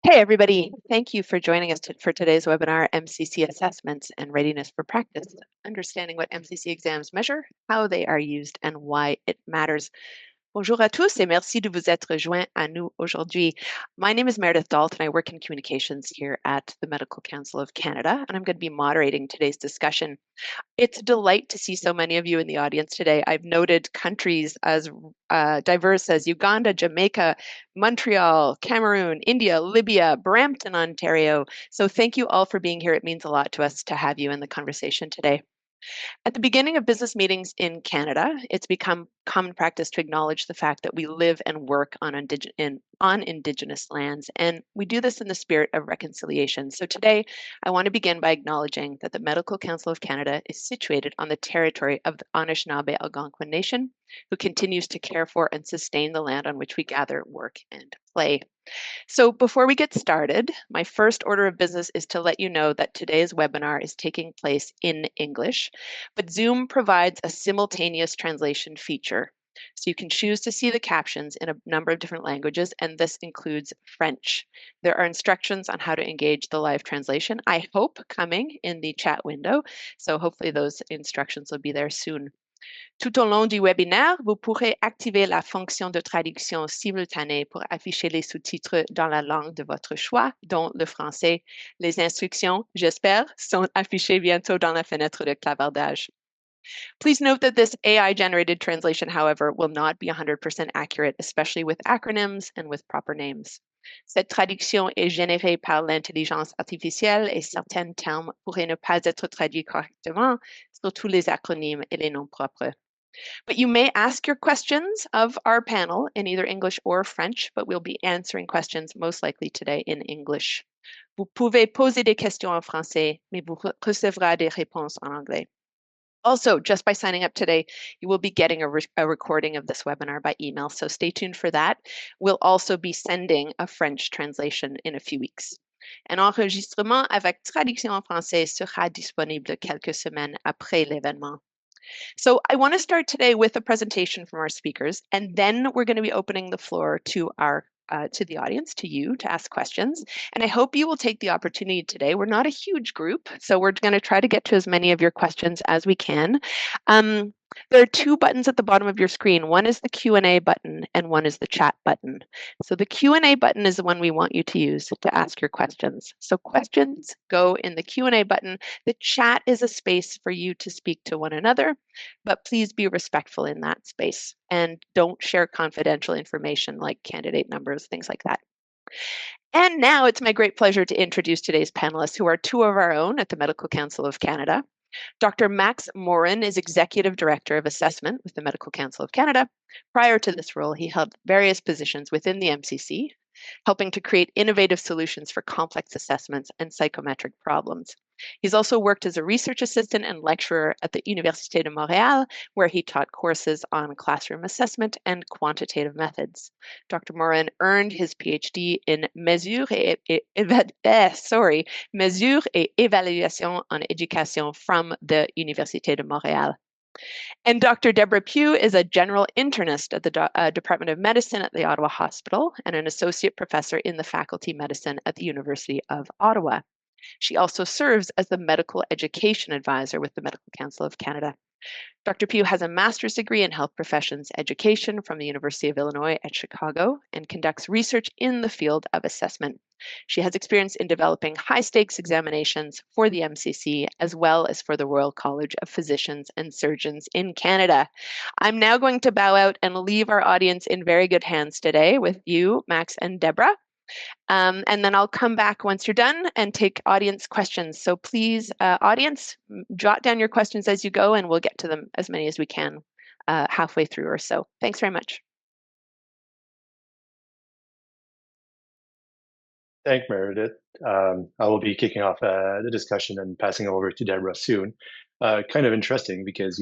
Hey, everybody. Thank you for joining us for today's webinar, MCC Assessments and Readiness for Practice, understanding what MCC exams measure, how they are used, and why it matters. Bonjour à tous et merci de vous être joints à nous aujourd'hui. My name is Meredith Dalt and I work in communications here at the Medical Council of Canada, and I'm going to be moderating today's discussion. It's a delight to see so many of you in the audience today. I've noted countries as diverse as Uganda, Jamaica, Montreal, Cameroon, India, Libya, Brampton, Ontario. So thank you all for being here. It means a lot to us to have you in the conversation today. At the beginning of business meetings in Canada, it's become common practice to acknowledge the fact that we live and work on Indigenous lands, and we do this in the spirit of reconciliation. So today, I want to begin by acknowledging that the Medical Council of Canada is situated on the territory of the Anishinaabe Algonquin Nation, who continues to care for and sustain the land on which we gather, work, and play. So before we get started, my first order of business is to let you know that today's webinar is taking place in English, but Zoom provides a simultaneous translation feature. So you can choose to see the captions in a number of different languages, and this includes French. There are instructions on how to engage the live translation, I hope, coming in the chat window. So hopefully those instructions will be there soon. Tout au long du webinaire, vous pourrez activer la fonction de traduction simultanée pour afficher les sous-titres dans la langue de votre choix, dont le français. Les instructions, j'espère, sont affichées bientôt dans la fenêtre de clavardage. Please note that this AI-generated translation, however, will not be 100% accurate, especially with acronyms and with proper names. Cette traduction est générée par l'intelligence artificielle et certains termes pourraient ne pas être traduits correctement, surtout les acronymes et les noms propres. But you may ask your questions of our panel in either English or French, but we'll be answering questions most likely today in English. Vous pouvez poser des questions en français, mais vous recevrez des réponses en anglais. Also, just by signing up today, you will be getting a recording of this webinar by email, so stay tuned for that. We'll also be sending a French translation in a few weeks. Un enregistrement avec traduction en français sera disponible quelques semaines après l'événement. So I want to start today with a presentation from our speakers, and then we're going to be opening the floor to the audience, to you, to ask questions. And I hope you will take the opportunity today. We're not a huge group, so we're going to try to get to as many of your questions as we can. There are two buttons at the bottom of your screen. One is the Q&A button and one is the chat button. So the Q&A button is the one we want you to use to ask your questions. So questions go in the Q&A button. The chat is a space for you to speak to one another, but please be respectful in that space and don't share confidential information like candidate numbers, things like that. And now it's my great pleasure to introduce today's panelists, who are two of our own at the Medical Council of Canada. Dr. Maxim Morin is Executive Director of Assessment with the Medical Council of Canada. Prior to this role, he held various positions within the MCC, helping to create innovative solutions for complex assessments and psychometric problems. He's also worked as a research assistant and lecturer at the Université de Montréal, where he taught courses on classroom assessment and quantitative methods. Dr. Morin earned his PhD in mesure et évaluation en éducation from the Université de Montréal. And Dr. Debra Pugh is a general internist at the Department of Medicine at the Ottawa Hospital and an associate professor in the Faculty of Medicine at the University of Ottawa. She also serves as the medical education advisor with the Medical Council of Canada. Dr. Pugh has a master's degree in health professions education from the University of Illinois at Chicago and conducts research in the field of assessment. She has experience in developing high-stakes examinations for the MCC as well as for the Royal College of Physicians and Surgeons in Canada. I'm now going to bow out and leave our audience in very good hands today with you, Max and Debra. And then I'll come back once you're done and take audience questions. So please, audience, jot down your questions as you go, and we'll get to them as many as we can halfway through or so. Thanks very much. Thank Meredith. I will be kicking off the discussion and passing over to Debra soon. Kind of interesting because,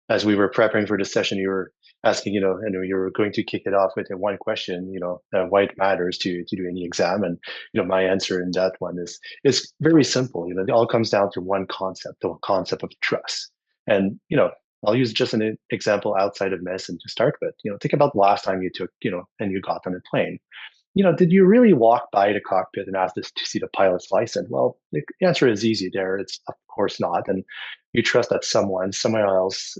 as we were preparing for the session, you were asking, and you were going to kick it off with one question, why it matters to do any exam. And, my answer in that one is very simple. It all comes down to one concept, the concept of trust. And, I'll use just an example outside of medicine to start with. Think about the last time you took, and you got on a plane. did you really walk by the cockpit and ask this to see the pilot's license? Well, the answer is easy there. It's of course not. And you trust that somewhere else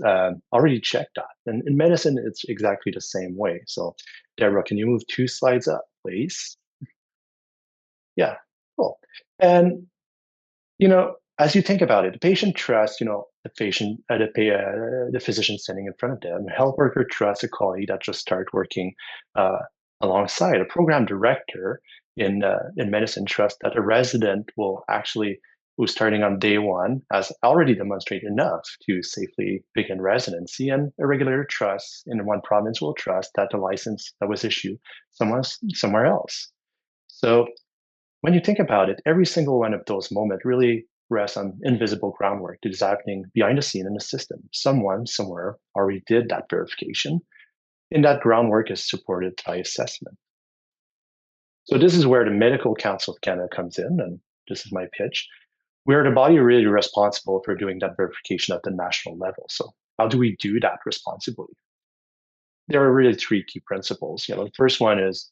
already checked that. And in medicine, it's exactly the same way. So, Deborah, can you move 2 slides up, please? Yeah, cool. And as you think about it, the patient trusts, the physician standing in front of them. Health worker trusts a colleague that just started working uh, alongside. A program director in medicine trusts that a resident who's starting on day one, has already demonstrated enough to safely begin residency. And a regulator trusts in one province will trust that the license that was issued somewhere else. So when you think about it, every single one of those moments really rests on invisible groundwork that is happening behind the scene in the system. Someone somewhere already did that verification, and that groundwork is supported by assessment. So this is where the Medical Council of Canada comes in, and this is my pitch. We are the body really responsible for doing that verification at the national level. So how do we do that responsibly? There are really 3 key principles. The first one is,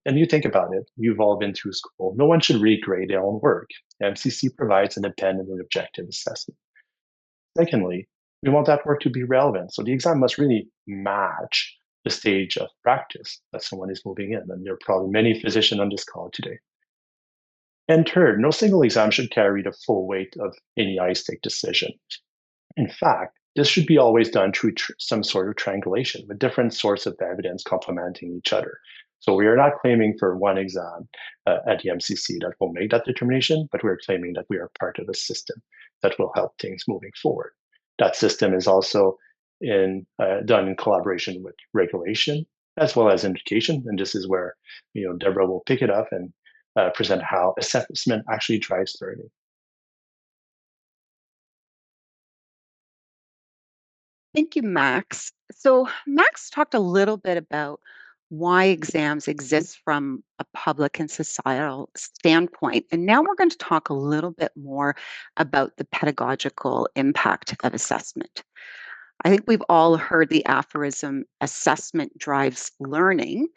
and you think about it, you've all been through school. No one should regrade their own work. MCC provides an independent and objective assessment. Secondly, we want that work to be relevant. So the exam must really match the stage of practice that someone is moving in. And there are probably many physicians on this call today. And third, no single exam should carry the full weight of any ISTIC decision. In fact, this should be always done through some sort of triangulation with different sources of evidence complementing each other. So we are not claiming for one exam at the MCC that will make that determination, but we're claiming that we are part of a system that will help things moving forward. That system is also done in collaboration with regulation as well as education, and this is where Deborah will pick it up and present how assessment actually drives learning. Thank you, Max. So, Max talked a little bit about why exams exist from a public and societal standpoint. And now we're going to talk a little bit more about the pedagogical impact of assessment. I think we've all heard the aphorism assessment drives learning.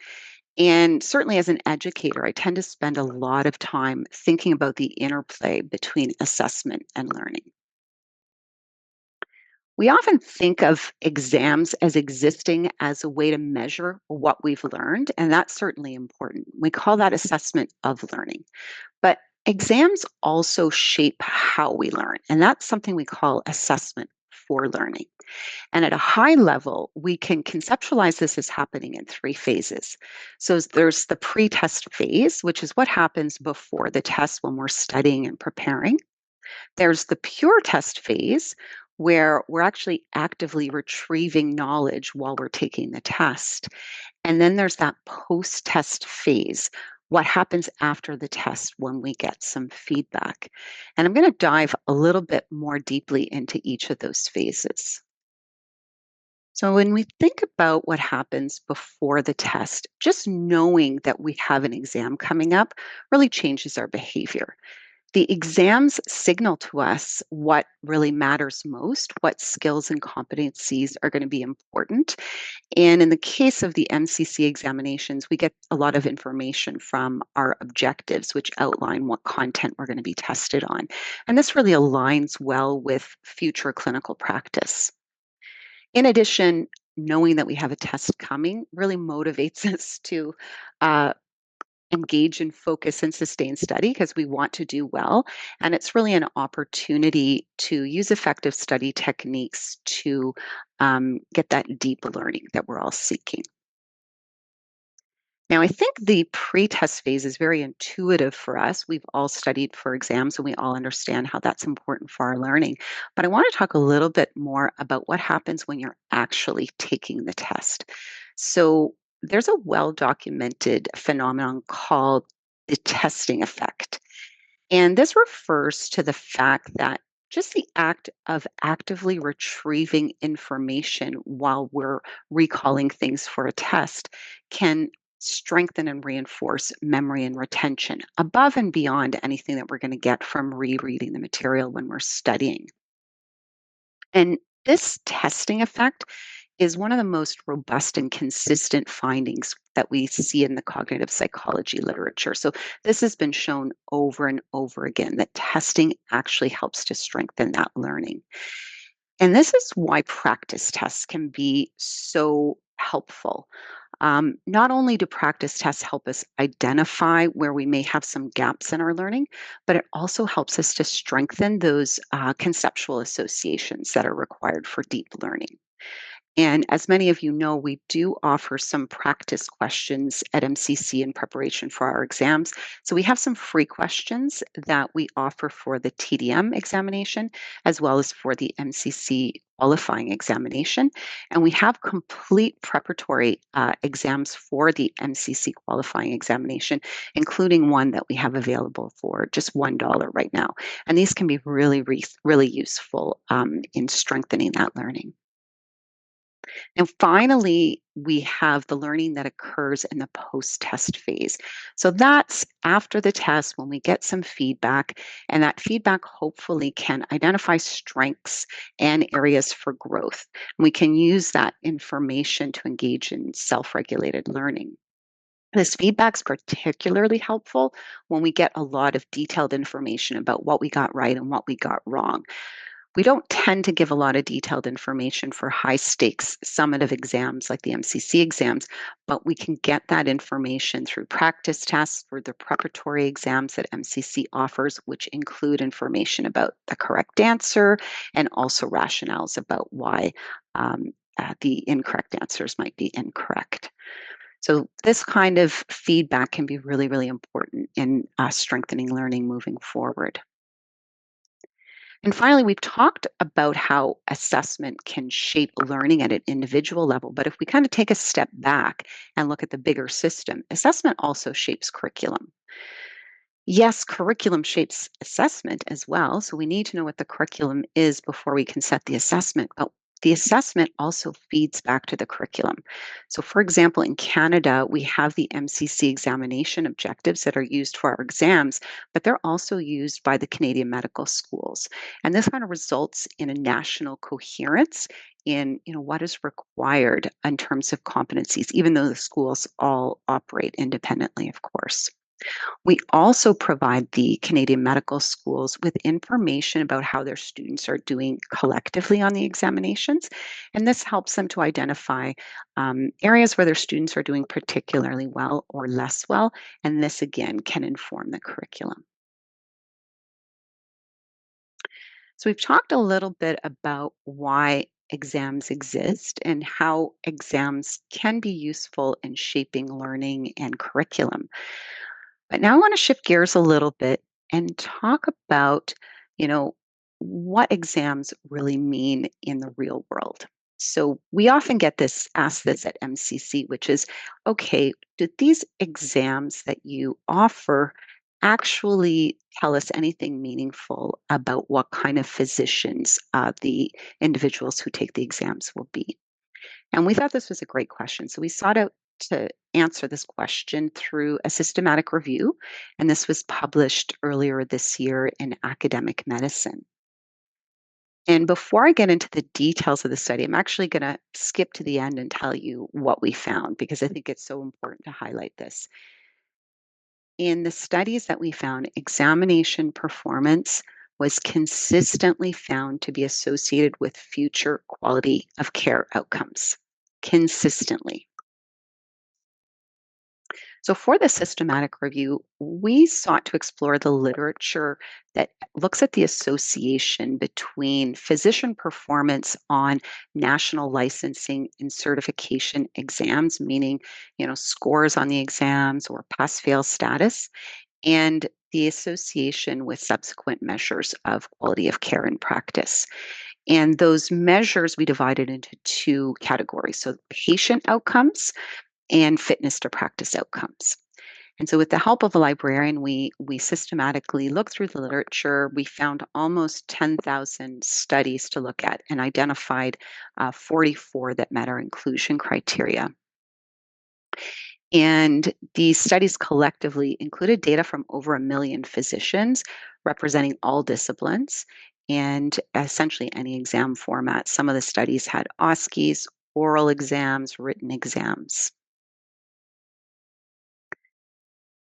And certainly as an educator, I tend to spend a lot of time thinking about the interplay between assessment and learning. We often think of exams as existing as a way to measure what we've learned, and that's certainly important. We call that assessment of learning. But exams also shape how we learn, and that's something we call assessment for learning. And at a high level, we can conceptualize this as happening in 3 phases. So there's the pre-test phase, which is what happens before the test when we're studying and preparing. There's the pure test phase where we're actually actively retrieving knowledge while we're taking the test. And then there's that post test phase, what happens after the test when we get some feedback. And I'm going to dive a little bit more deeply into each of those phases. So, when we think about what happens before the test, just knowing that we have an exam coming up really changes our behavior. The exams signal to us what really matters most, what skills and competencies are going to be important. And in the case of the MCC examinations, we get a lot of information from our objectives, which outline what content we're going to be tested on. And this really aligns well with future clinical practice. In addition, knowing that we have a test coming really motivates us to uh, engage in focus and sustain study because we want to do well. And it's really an opportunity to use effective study techniques to get that deep learning that we're all seeking. Now, I think the pre-test phase is very intuitive for us. We've all studied for exams and we all understand how that's important for our learning. But I want to talk a little bit more about what happens when you're actually taking the test. So, there's a well documented phenomenon called the testing effect. And this refers to the fact that just the act of actively retrieving information while we're recalling things for a test can strengthen and reinforce memory and retention above and beyond anything that we're going to get from rereading the material when we're studying. And this testing effect is one of the most robust and consistent findings that we see in the cognitive psychology literature. So this has been shown over and over again that testing actually helps to strengthen that learning. And this is why practice tests can be so helpful. Not only do practice tests help us identify where we may have some gaps in our learning, but it also helps us to strengthen those conceptual associations that are required for deep learning. And as many of you know, we do offer some practice questions at MCC in preparation for our exams. So we have some free questions that we offer for the TDM examination as well as for the MCC qualifying examination. And we have complete preparatory exams for the MCC qualifying examination, including one that we have available for just $1 right now. And these can be really, really useful in strengthening that learning. And finally, we have the learning that occurs in the post test phase. So that's after the test when we get some feedback, and that feedback hopefully can identify strengths and areas for growth. We can use that information to engage in self regulated learning. This feedback's particularly helpful when we get a lot of detailed information about what we got right and what we got wrong. We don't tend to give a lot of detailed information for high stakes summative exams like the MCC exams, but we can get that information through practice tests or the preparatory exams that MCC offers, which include information about the correct answer and also rationales about why the incorrect answers might be incorrect. So this kind of feedback can be really, really important in strengthening learning moving forward. And finally, we've talked about how assessment can shape learning at an individual level. But if we kind of take a step back and look at the bigger system, assessment also shapes curriculum. Yes, curriculum shapes assessment as well. So we need to know what the curriculum is before we can set the assessment. But the assessment also feeds back to the curriculum. So, for example, in Canada, we have the MCC examination objectives that are used for our exams, but they're also used by the Canadian medical schools. And this kind of results in a national coherence in what is required in terms of competencies, even though the schools all operate independently, of course. We also provide the Canadian medical schools with information about how their students are doing collectively on the examinations. And this helps them to identify areas where their students are doing particularly well or less well. And this again can inform the curriculum. So we've talked a little bit about why exams exist and how exams can be useful in shaping learning and curriculum. But now I want to shift gears a little bit and talk about, you know, what exams really mean in the real world. So we often get this asked this at MCC, which is, okay, did these exams that you offer actually tell us anything meaningful about what kind of physicians the individuals who take the exams will be? And we thought this was a great question. So we sought out to answer this question through a systematic review. And this was published earlier this year in Academic Medicine. And before I get into the details of the study, I'm actually going to skip to the end and tell you what we found because I think it's so important to highlight this. In the studies that we found, examination performance was consistently found to be associated with future quality of care outcomes. Consistently. So, for the systematic review, we sought to explore the literature that looks at the association between physician performance on national licensing and certification exams, meaning, scores on the exams or pass fail status, and the association with subsequent measures of quality of care in practice. And those measures we divided into two categories. So, patient outcomes and fitness to practice outcomes. And so with the help of a librarian, we systematically looked through the literature. We found almost 10,000 studies to look at and identified 44 that met our inclusion criteria. And these studies collectively included data from over 1 million physicians representing all disciplines and essentially any exam format. Some of the studies had OSCEs, oral exams, written exams.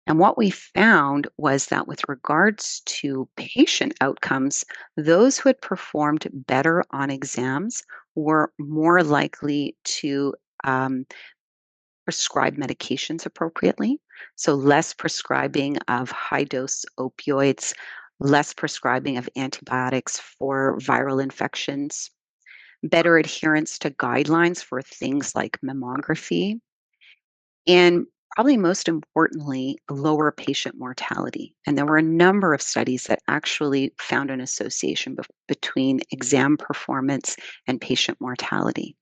And what we found was that with regards to patient outcomes, those who had performed better on exams were more likely to um, prescribe medications appropriately. So, less prescribing of high dose opioids, less prescribing of antibiotics for viral infections, better adherence to guidelines for things like mammography, and probably most importantly, lower patient mortality. And there were a number of studies that actually found an association between exam performance and patient mortality.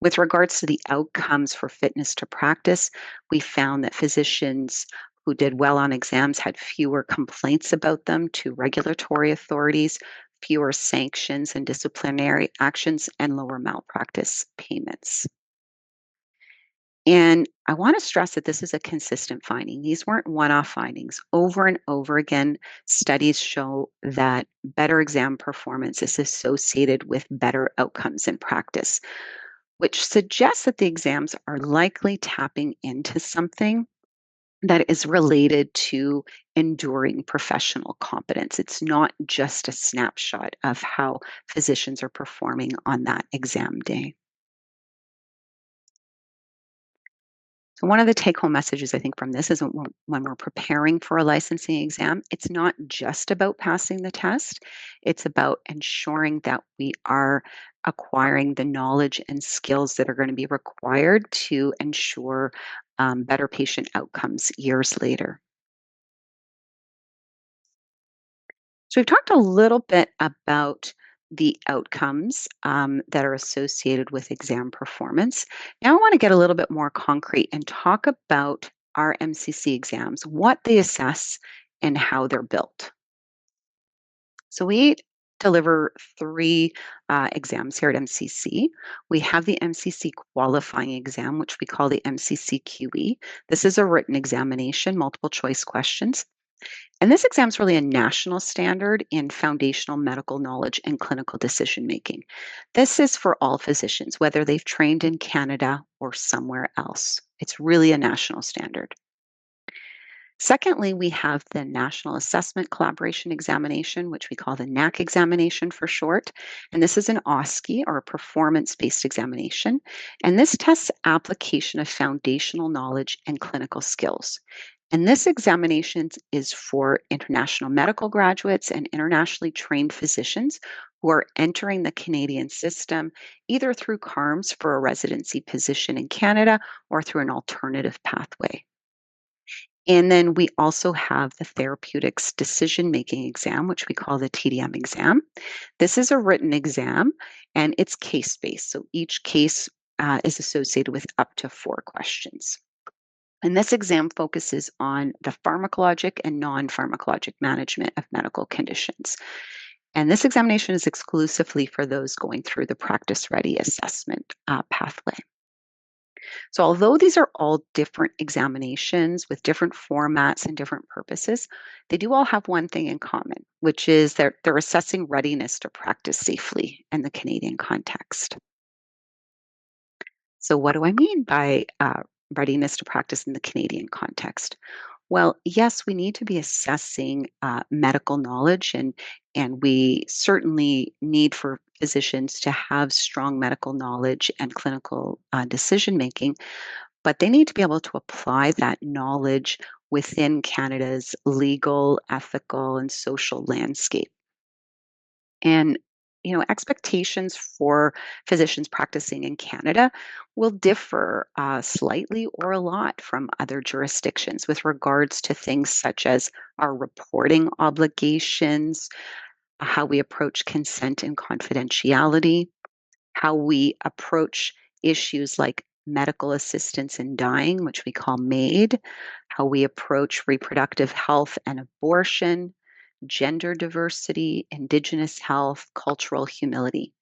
With regards to the outcomes for fitness to practice, we found that physicians who did well on exams had fewer complaints about them to regulatory authorities, fewer sanctions and disciplinary actions, and lower malpractice payments. And I want to stress that this is a consistent finding. These weren't one off findings. Over and over again, studies show that better exam performance is associated with better outcomes in practice, which suggests that the exams are likely tapping into something that is related to enduring professional competence. It's not just a snapshot of how physicians are performing on that exam day. So, one of the take home messages I think from this is when we're preparing for a licensing exam, it's not just about passing the test, it's about ensuring that we are acquiring the knowledge and skills that are going to be required to ensure better patient outcomes years later. So, we've talked a little bit about the outcomes that are associated with exam performance. Now, I want to get a little bit more concrete and talk about our MCC exams, what they assess, and how they're built. So, we deliver three exams here at MCC. We have the MCC qualifying exam, which we call the MCC QE. This is a written examination, multiple choice questions. And this exam is really a national standard in foundational medical knowledge and clinical decision making. This is for all physicians, whether they've trained in Canada or somewhere else. It's really a national standard. Secondly, we have the National Assessment Collaboration Examination, which we call the NAC examination for short. And this is an OSCE or a performance based examination. And this tests application of foundational knowledge and clinical skills. And this examination is for international medical graduates and internationally trained physicians who are entering the Canadian system either through CARMS for a residency position in Canada or through an alternative pathway. And then we also have the therapeutics decision making exam, which we call the TDM exam. This is a written exam and it's case based. So each case is associated with up to 4 questions. And this exam focuses on the pharmacologic and non pharmacologic management of medical conditions. And this examination is exclusively for those going through the practice ready assessment pathway. So, although these are all different examinations with different formats and different purposes, they do all have one thing in common, which is they're assessing readiness to practice safely in the Canadian context. So, what do I mean by readiness to practice in the Canadian context? Well, yes, we need to be assessing medical knowledge, and we certainly need for physicians to have strong medical knowledge and clinical decision making, but they need to be able to apply that knowledge within Canada's legal, ethical, and social landscape. And expectations for physicians practicing in Canada will differ slightly or a lot from other jurisdictions with regards to things such as our reporting obligations, how we approach consent and confidentiality, how we approach issues like medical assistance in dying, which we call MAID, how we approach reproductive health and abortion, gender diversity, Indigenous health, cultural humility.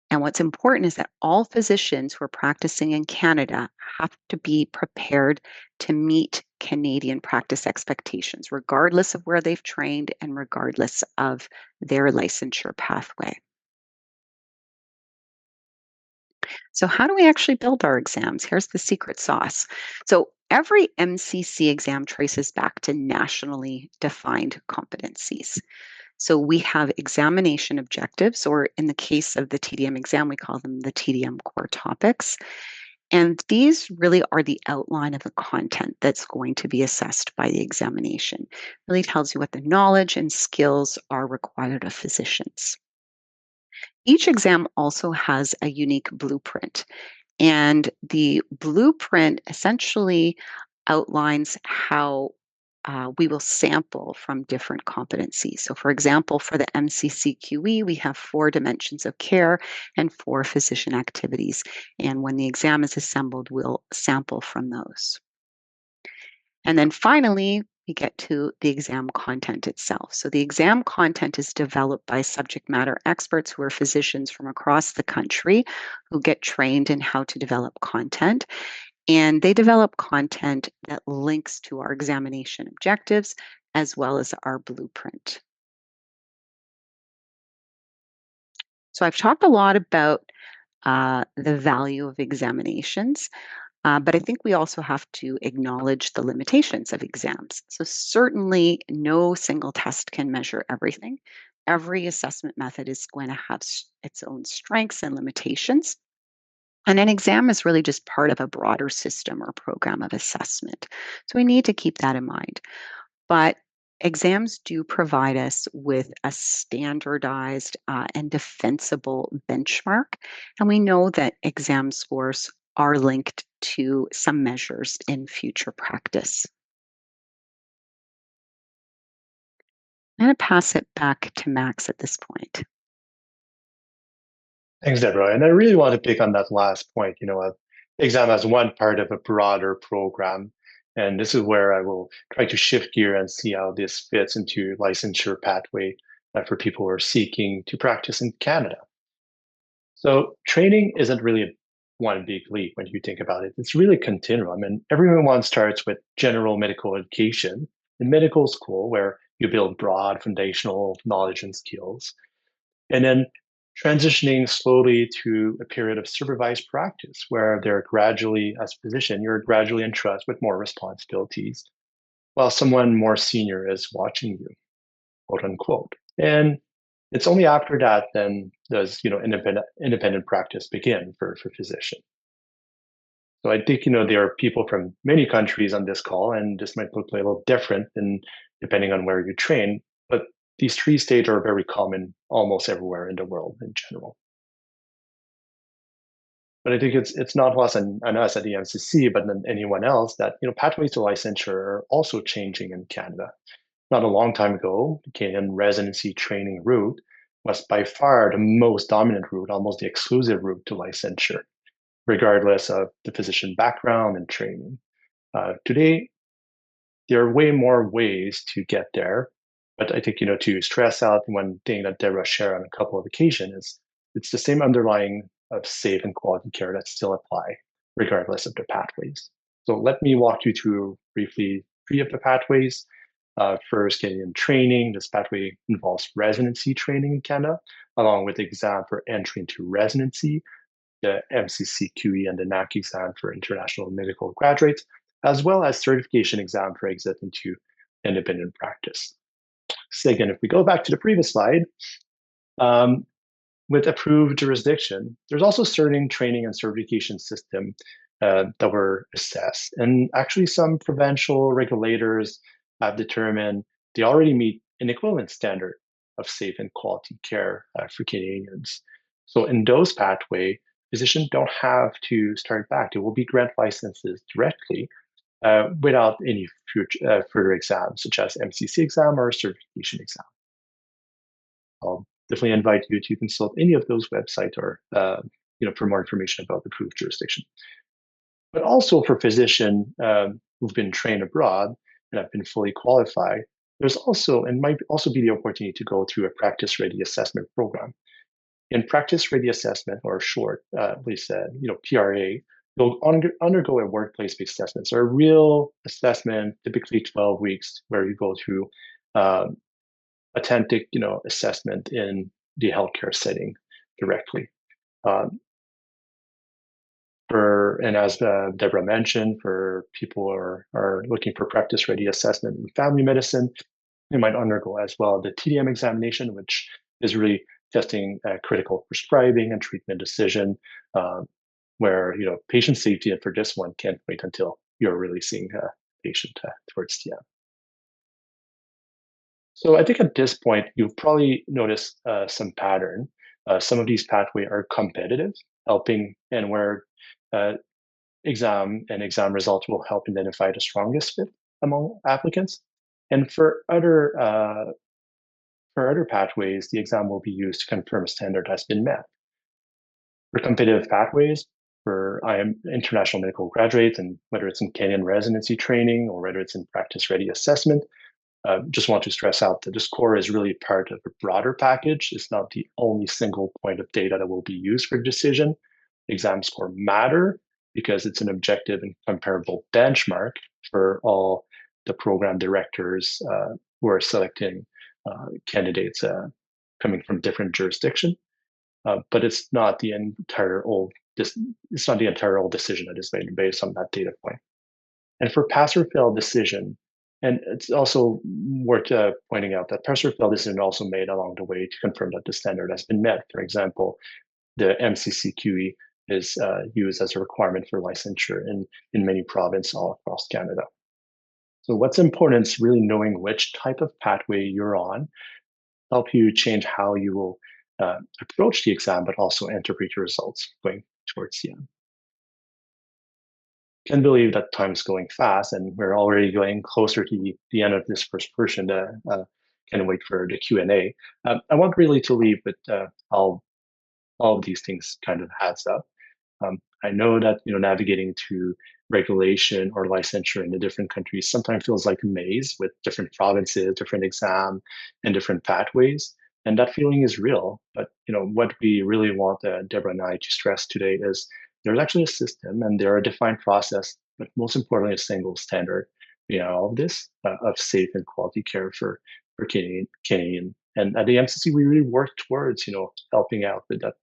And what's important is that all physicians who are practicing in Canada have to be prepared to meet Canadian practice expectations, regardless of where they've trained and regardless of their licensure pathway. So, how do we actually build our exams? Here's the secret sauce. So, every MCC exam traces back to nationally defined competencies. So we have examination objectives, or in the case of the TDM exam, we call them the TDM core topics. And these really are the outline of the content that's going to be assessed by the examination. Really tells you what the knowledge and skills are required of physicians. Each exam also has a unique blueprint, and the blueprint essentially outlines how we will sample from different competencies. So, for example, for the MCCQE, we have 4 dimensions of care and 4 physician activities. And when the exam is assembled, we'll sample from those. And then finally, we get to the exam content itself. So, the exam content is developed by subject matter experts who are physicians from across the country who get trained in how to develop content. And they develop content that links to our examination objectives as well as our blueprint. So I've talked a lot about the value of examinations, but I think we also have to acknowledge the limitations of exams. So certainly no single test can measure everything. Every assessment method is going to have its own strengths and limitations. And an exam is really just part of a broader system or program of assessment. So we need to keep that in mind. But exams do provide us with a standardized and defensible benchmark. And we know that exam scores are linked to some measures in future practice. I'm going to pass it back to Max at this point. Thanks, Deborah. And I really want to pick on that last point, exam as one part of a broader program. And this is where I will try to shift gear and see how this fits into licensure pathway for people who are seeking to practice in Canada. So training isn't really one big leap when you think about it. It's really a continuum. And everyone starts with general medical education in medical school, where you build broad foundational knowledge and skills. And then transitioning slowly to a period of supervised practice where they're gradually, as a physician, you're gradually entrusted with more responsibilities while someone more senior is watching you, quote unquote. And it's only after that then does independent practice begin for physician. So I think there are people from many countries on this call, and this might look a little different than depending on where you train, but these 3 stages are very common almost everywhere in the world in general. But I think it's not lost on us at the MCC, but on anyone else that pathways to licensure are also changing in Canada. Not a long time ago, the Canadian residency training route was by far the most dominant route, almost the exclusive route to licensure, regardless of the physician background and training. Today, there are way more ways to get there. But I think, to stress out one thing that Deborah shared on a couple of occasions is it's the same underlying of safe and quality care that still apply, regardless of the pathways. So let me walk you through briefly 3 of the pathways. First, Canadian training. This pathway involves residency training in Canada, along with the exam for entry into residency, the MCCQE and the NAC exam for international medical graduates, as well as certification exam for exit into independent practice. Second, if we go back to the previous slide, with approved jurisdiction, there's also certain training and certification system that were assessed. And actually some provincial regulators have determined they already meet an equivalent standard of safe and quality care for Canadians. So in those pathways, physicians don't have to start back. They will be grant licenses directly without any further exams, such as MCC exam or certification exam. I'll definitely invite you to consult any of those websites or for more information about the approved jurisdiction. But also for physicians who've been trained abroad and have been fully qualified, there's also, and might also be the opportunity to go through a practice ready assessment program. In practice ready assessment, or short, at least PRA, you'll undergo a workplace-based assessment. So a real assessment, typically 12 weeks, where you go through authentic, assessment in the healthcare setting directly. And as Deborah mentioned, for people are looking for practice-ready assessment in family medicine, they might undergo as well the TDM examination, which is really testing critical prescribing and treatment decision, where patient safety, and for this one, can't wait until you're really seeing a patient towards the end. So I think at this point, you've probably noticed some pattern. Some of these pathways are competitive, helping, and where uh, exam results will help identify the strongest fit among applicants. And for other pathways, the exam will be used to confirm a standard has been met. For competitive pathways, for I am international medical graduates, and whether it's in Kenyan residency training or whether it's in practice-ready assessment, just want to stress out that the score is really part of a broader package. It's not the only single point of data that will be used for decision. Exam score matter because it's an objective and comparable benchmark for all the program directors who are selecting candidates coming from different jurisdictions. But it's not the entire old decision that is made based on that data point. And for pass or fail decision, and it's also worth pointing out that pass or fail decision also made along the way to confirm that the standard has been met. For example, the MCCQE is used as a requirement for licensure in many provinces all across Canada. So what's important is really knowing which type of pathway you're on, help you change how you will approach the exam, but also interpret your results going towards the end. Can believe that time is going fast, and we're already going closer to the end of this first portion. Can wait for the Q&A. I want really to leave with how all of these things kind of adds up. I know that navigating to regulation or licensure in the different countries sometimes feels like a maze with different provinces, different exam, and different pathways, and that feeling is real. But what we really want Debra and I to stress today is there's actually a system and there are a defined process, but most importantly, a single standard behind all of this of safe and quality care for Canadian. And at the MCC, we really work towards helping out with that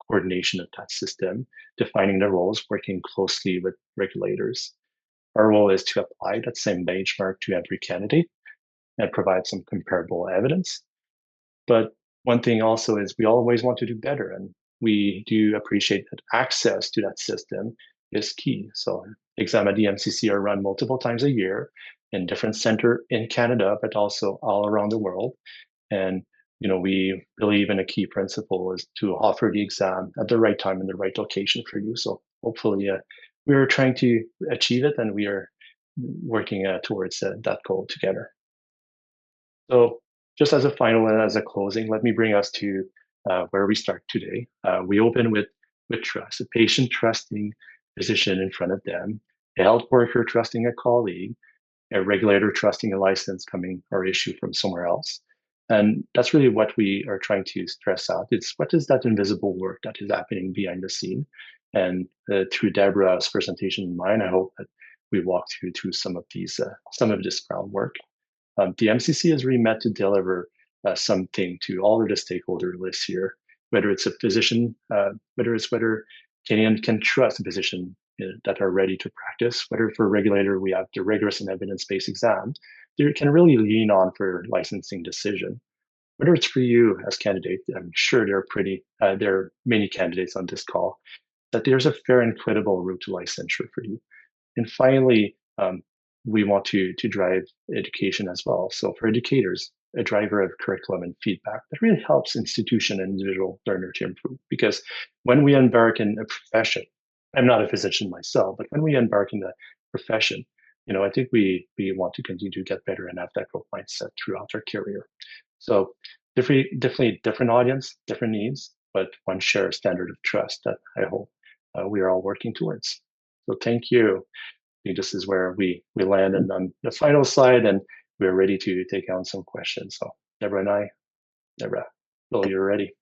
coordination of that system, defining the roles, working closely with regulators. Our role is to apply that same benchmark to every candidate and provide some comparable evidence. But one thing also is we always want to do better, and we do appreciate that access to that system is key. So exam at the MCC are run multiple times a year in different center in Canada, but also all around the world. And we believe in a key principle is to offer the exam at the right time in the right location for you. So hopefully we are trying to achieve it, and we are working towards that goal together. So just as a final and as a closing, let me bring us to where we start today. We open with trust, a patient trusting physician in front of them, a health worker trusting a colleague, a regulator trusting a license coming or issue from somewhere else. And that's really what we are trying to stress out. It's what is that invisible work that is happening behind the scene? And through Debra's presentation in mine, I hope that we walk through some of this groundwork. The MCC is really meant to deliver something to all of the stakeholder lists here, whether it's a physician, whether Canadian can trust a physician that are ready to practice, whether for a regulator we have the rigorous and evidence-based exam they can really lean on for licensing decision. Whether it's for you as candidate, I'm sure there are many candidates on this call, that there's a fair and credible route to licensure for you. And finally, we want to drive education as well. So for educators, a driver of curriculum and feedback that really helps institution and individual learner to improve. Because when we embark in a profession, I'm not a physician myself, but when we embark in the profession, I think we want to continue to get better and have that growth mindset throughout our career. So definitely different audience, different needs, but one shared standard of trust that I hope we are all working towards. So thank you. I think this is where we land and on the final slide, and we're ready to take on some questions. So Debra, Bill, you're ready.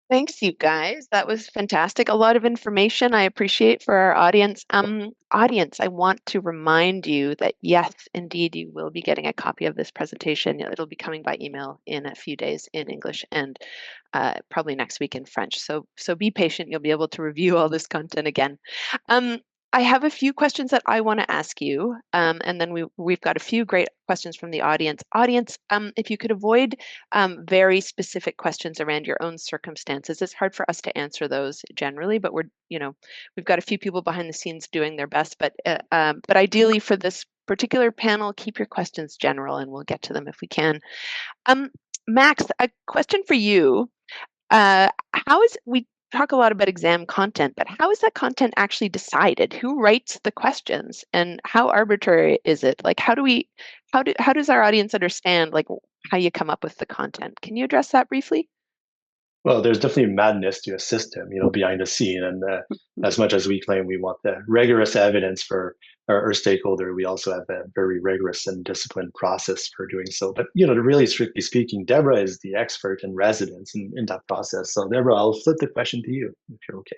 Thanks, you guys. That was fantastic. A lot of information I appreciate for our audience. Audience, I want to remind you that yes, indeed, you will be getting a copy of this presentation. It'll be coming by email in a few days in English and probably next week in French. So be patient. You'll be able to review all this content again. I have a few questions that I want to ask you, and then we've got a few great questions from the audience. Audience, if you could avoid very specific questions around your own circumstances, it's hard for us to answer those generally, but we've got a few people behind the scenes doing their best. But ideally for this particular panel, keep your questions general, and we'll get to them if we can. Max, a question for you. We talk a lot about exam content, but how is that content actually decided? Who writes the questions, and how arbitrary is it? Like, how does our audience understand like how you come up with the content? Can you address that briefly? Well, there's definitely madness to a system, behind the scene. And as much as we claim we want the rigorous evidence for our stakeholder, we also have a very rigorous and disciplined process for doing so. But, really strictly speaking, Deborah is the expert in residence in that process. So, Deborah, I'll flip the question to you if you're okay.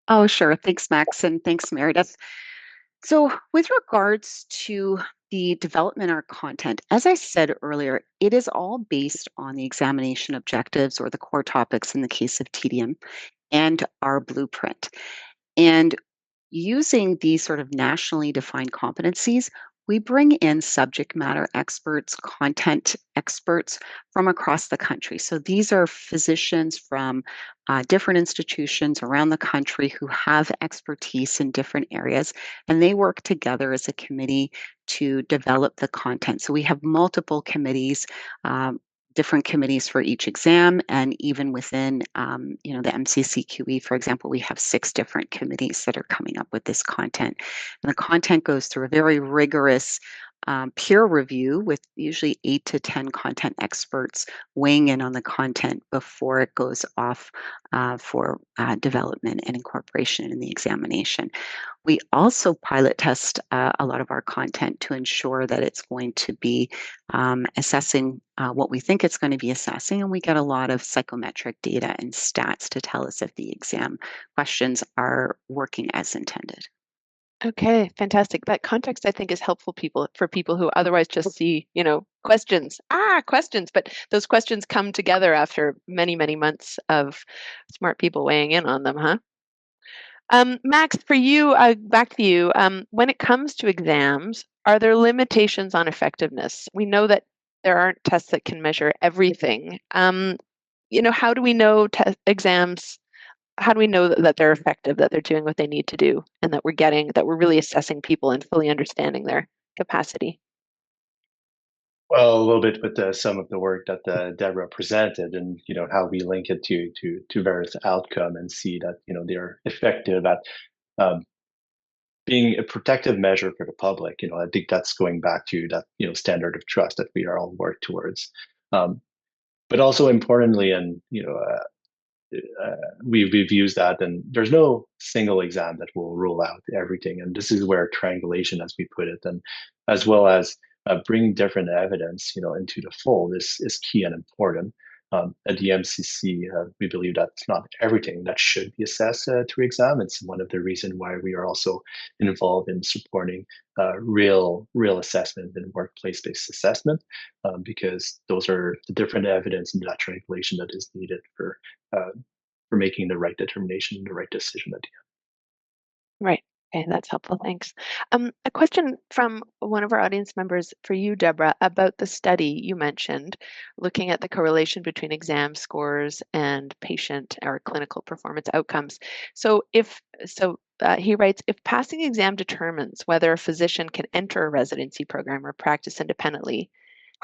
Oh, sure. Thanks, Max, and thanks, Meredith. So, with regards to the development of our content, as I said earlier, it is all based on the examination objectives or the core topics in the case of TDM and our blueprint. And using these sort of nationally defined competencies, we bring in subject matter experts, content experts from across the country. So these are physicians from different institutions around the country who have expertise in different areas, and they work together as a committee to develop the content. So we have multiple committees. Different committees for each exam, and even within the MCCQE, for example, we have 6 different committees that are coming up with this content. And the content goes through a very rigorous peer review with usually 8 to 10 content experts weighing in on the content before it goes off for development and incorporation in the examination. We also pilot test a lot of our content to ensure that it's going to be assessing what we think it's going to be assessing, and we get a lot of psychometric data and stats to tell us if the exam questions are working as intended. Okay, fantastic. That context I think is helpful for people who otherwise just see, questions. Questions, but those questions come together after many, many months of smart people weighing in on them, huh? Max, for you, back to you. When it comes to exams, are there limitations on effectiveness? We know that there aren't tests that can measure everything. How do we know exams? How do we know that they're effective, that they're doing what they need to do, and that we're really assessing people and fully understanding their capacity? Well, a little bit with some of the work that Deborah presented, and how we link it to various outcome and see that they're effective at um, being a protective measure for the public. I think that's going back to that standard of trust that we are all work towards. Um, but also importantly, and we've used that, and there's no single exam that will rule out everything. And this is where triangulation, as we put it, and as well as bringing different evidence, into the fold is key and important. At the MCC, we believe that's not everything that should be assessed through exam. It's one of the reasons why we are also involved in supporting real assessment and workplace-based assessment, because those are the different evidence and that triangulation that is needed uh, for making the right determination and the right decision at the Right. Okay, that's helpful. Thanks. A question from one of our audience members for you, Deborah, about the study you mentioned, looking at the correlation between exam scores and patient or clinical performance outcomes. He writes, if passing the exam determines whether a physician can enter a residency program or practice independently,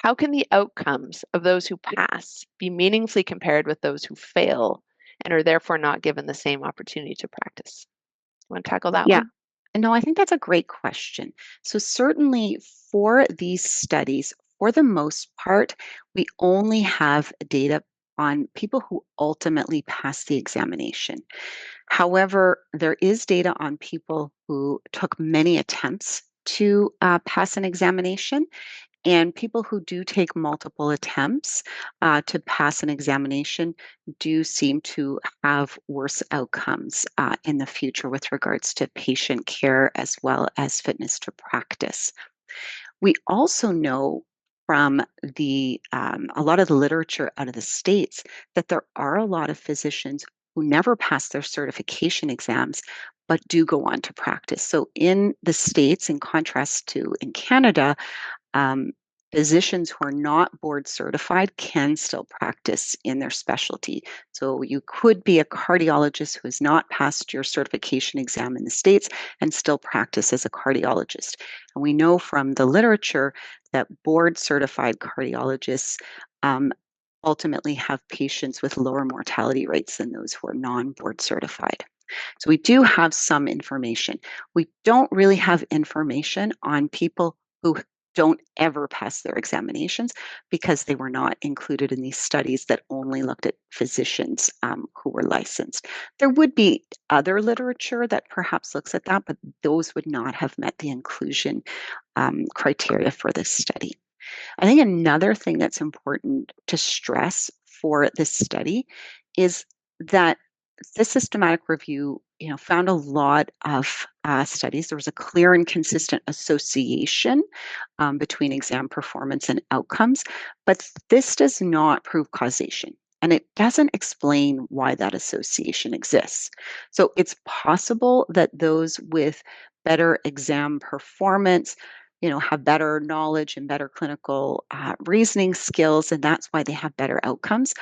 how can the outcomes of those who pass be meaningfully compared with those who fail and are therefore not given the same opportunity to practice? Want to tackle that Yeah. one? No, I think that's a great question. So, certainly for these studies, for the most part, we only have data on people who ultimately pass the examination. However, there is data on people who took many attempts to pass an examination, and people who do take multiple attempts to pass an examination do seem to have worse outcomes in the future with regards to patient care as well as fitness to practice. We also know from the a lot of the literature out of the states that there are a lot of physicians who never pass their certification exams but do go on to practice. So in the States, in contrast to in Canada, um, physicians who are not board certified can still practice in their specialty. So you could be a cardiologist who has not passed your certification exam in the States and still practice as a cardiologist. And we know from the literature that board certified cardiologists um, ultimately have patients with lower mortality rates than those who are non board certified. So we do have some information. We don't really have information on people who don't ever pass their examinations because they were not included in these studies that only looked at physicians who were licensed. There would be other literature that perhaps looks at that, but those would not have met the inclusion criteria for this study. I think another thing that's important to stress for this study is that this systematic review, found a lot of studies. There was a clear and consistent association between exam performance and outcomes, but this does not prove causation. And it doesn't explain why that association exists. So it's possible that those with better exam performance have better knowledge and better clinical reasoning skills, and that's why they have better outcomes.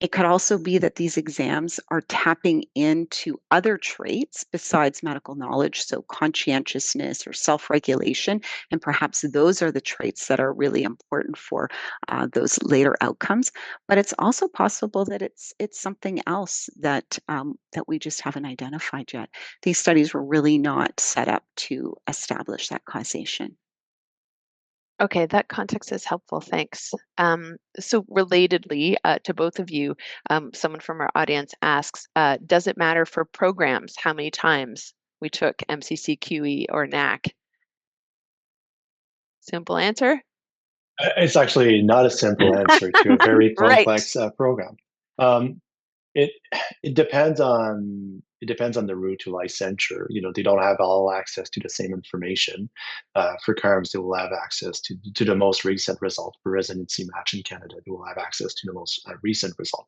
It could also be that these exams are tapping into other traits besides medical knowledge, so conscientiousness or self regulation. And perhaps those are the traits that are really important for those later outcomes. But it's also possible that it's something else that we just haven't identified yet. These studies were really not set up to establish that causation. Okay, that context is helpful. Thanks. So, relatedly to both of you, someone from our audience asks, does it matter for programs how many times we took MCC, QE, or NAC? Simple answer? It's actually not a simple answer to a very Right. complex program. Um, it it depends on the route to licensure. They don't have all access to the same information. For CARMS, they will have access to the most recent result. For residency match in Canada, they will have access to the most recent result.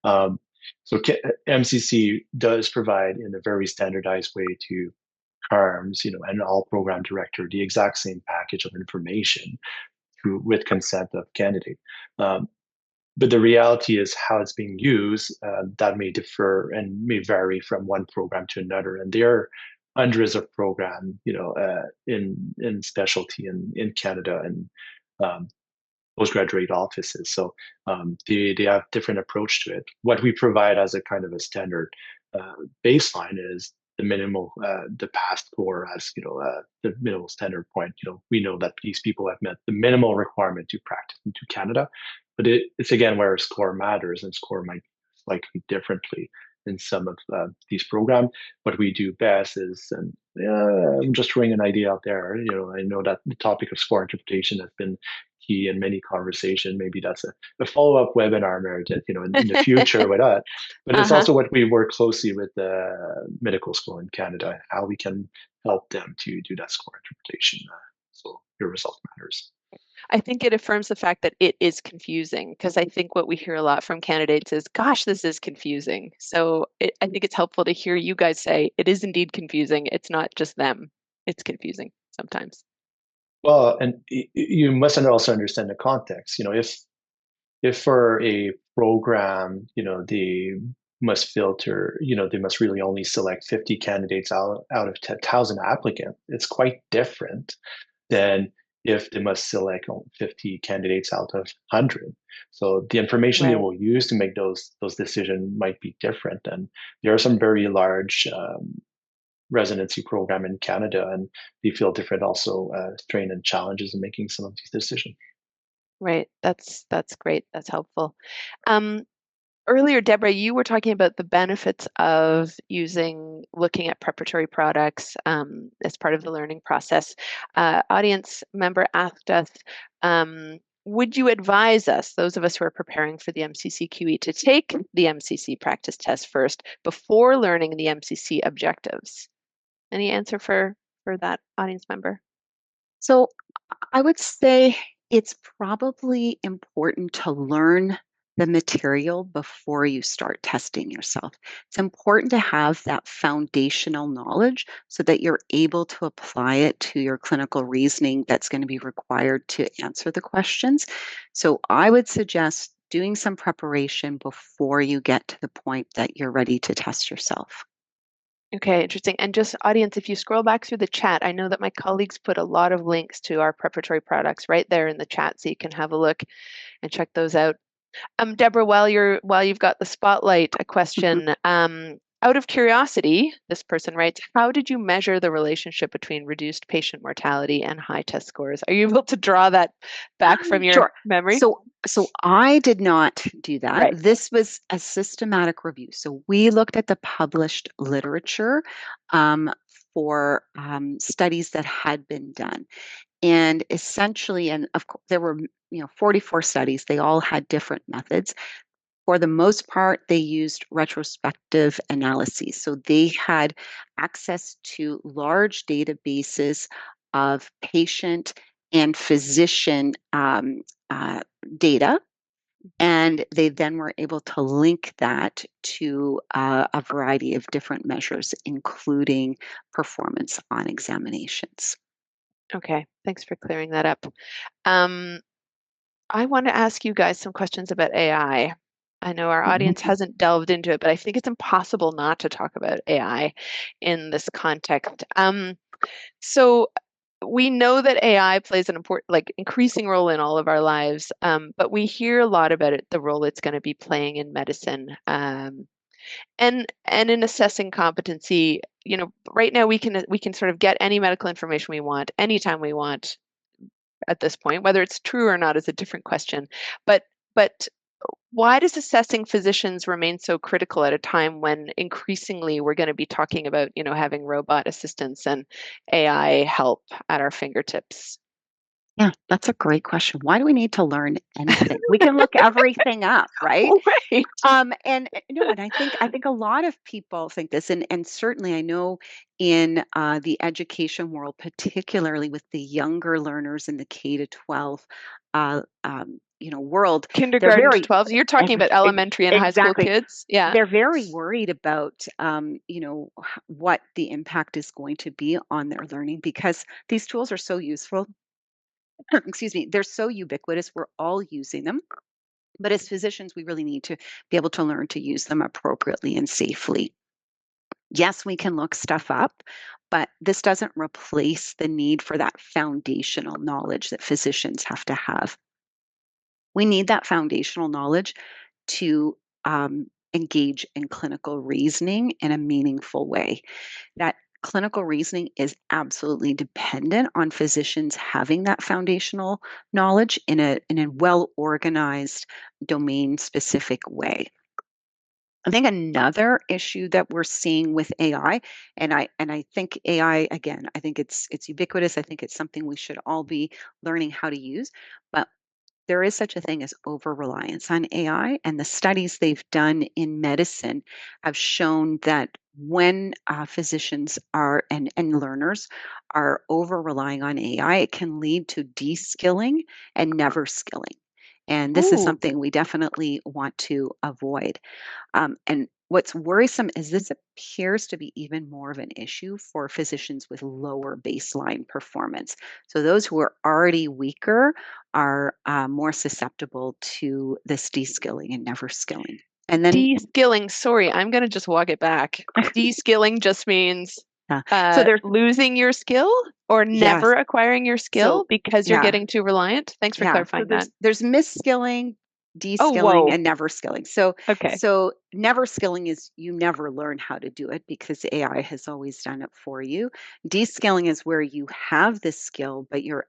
Um, so MCC does provide in a very standardized way to CARMS, and all program director the exact same package of information with consent of candidate. Um, but the reality is how it's being used that may differ and may vary from one program to another. And there are hundreds of programs, in specialty in Canada and um, postgraduate offices. So they have different approach to it. What we provide as a kind of a standard uh, baseline is the minimal, the past score as the minimal standard point. We know that these people have met the minimal requirement to practice into Canada, but it's again where score matters, and score might slightly differently in some of these programs. What we do best is, and I'm just throwing an idea out there. I know that the topic of score interpretation has been key in many conversation. Maybe that's a follow-up webinar, Meredith, in the future with us. But it's Uh-huh. also what we work closely with the medical school in Canada, how we can help them to do that score interpretation. So your result matters. I think it affirms the fact that it is confusing because I think what we hear a lot from candidates is, gosh, this is confusing. So I think it's helpful to hear you guys say it is indeed confusing. It's not just them, it's confusing sometimes. Well, and you must also understand the context. If for a program, they must filter, they must really only select 50 candidates out of 10,000 applicants. It's quite different than if they must select 50 candidates out of 100. So the information they Right. will use to make those decisions might be different. And there are some very large residency program in Canada, and they feel different also strain and challenges in making some of these decisions. Right. That's great. That's helpful. Um, Earlier, Deborah, you were talking about the benefits of looking at preparatory products as part of the learning process. Audience member asked us, would you advise us, those of us who are preparing for the MCC QE, to take the MCC practice test first before learning the MCC objectives? Any answer for that audience member? So I would say it's probably important to learn the material before you start testing yourself. It's important to have that foundational knowledge so that you're able to apply it to your clinical reasoning that's going to be required to answer the questions. So I would suggest doing some preparation before you get to the point that you're ready to test yourself. Okay, interesting. And just audience, if you scroll back through the chat, I know that my colleagues put a lot of links to our preparatory products right there in the chat, so you can have a look and check those out. Deborah, while you've got the spotlight, a Mhm. question. Out of curiosity, this person writes, how did you measure the relationship between reduced patient mortality and high test scores? Are you able to draw that back from your Sure. memory? So I did not do that. Right. This was a systematic review. So we looked at the published literature um, for studies that had been done, and essentially, and of course, there were 44 studies. They all had different methods. For the most part, they used retrospective analyses. So they had access to large databases of patient and physician uh, data. And they then were able to link that to a variety of different measures, including performance on examinations. Okay, thanks for clearing that up. Um, I want to ask you guys some questions about AI. I know our audience Mhm. hasn't delved into it, but I think it's impossible not to talk about AI in this context. So we know that AI plays an important, like increasing role in all of our lives, but we hear a lot about it, the role it's going to be playing in medicine, and in assessing competency. Right now we can sort of get any medical information we want anytime we want at this point. Whether it's true or not is a different question. But why does assessing physicians remain so critical at a time when increasingly we're going to be talking about, having robot assistants and AI help at our fingertips? Yeah, that's a great question. Why do we need to learn anything? We can look everything up, right? Right. And no, and I think a lot of people think this, and certainly I know in the education world, particularly with the younger learners in the K to 12, world, they're Kindergarten to very 12. You're talking about elementary and high school exactly. kids. Yeah. They're very worried about what the impact is going to be on their learning because these tools are so useful. Excuse me, they're so ubiquitous. We're all using them. But as physicians, we really need to be able to learn to use them appropriately and safely. Yes, we can look stuff up, but this doesn't replace the need for that foundational knowledge that physicians have to have. We need that foundational knowledge to engage in clinical reasoning in a meaningful way. That clinical reasoning is absolutely dependent on physicians having that foundational knowledge in a well organized domain specific way. I think another issue that we're seeing with AI, and I think AI again, I think it's ubiquitous. I think it's something we should all be learning how to use. But there is such a thing as over reliance on AI, and the studies they've done in medicine have shown that when physicians are and learners are over relying on AI, it can lead to de-skilling and never skilling. And this is Ooh, something we definitely want to avoid. And what's worrisome is this appears to be even more of an issue for physicians with lower baseline performance. So those who are already weaker are more susceptible to this de-skilling and never skilling. And then, de-skilling. Sorry, I'm going to just walk it back. De-skilling just means so there's losing your skill or never yes. acquiring your skill So because you're yeah, getting too reliant. Thanks for yeah. So clarifying that. there's misskilling, Oh, de-skilling, whoa. and never skilling. So Okay. so never skilling is you never learn how to do it because AI has always done it for you. De-skilling is where you have the skill, but your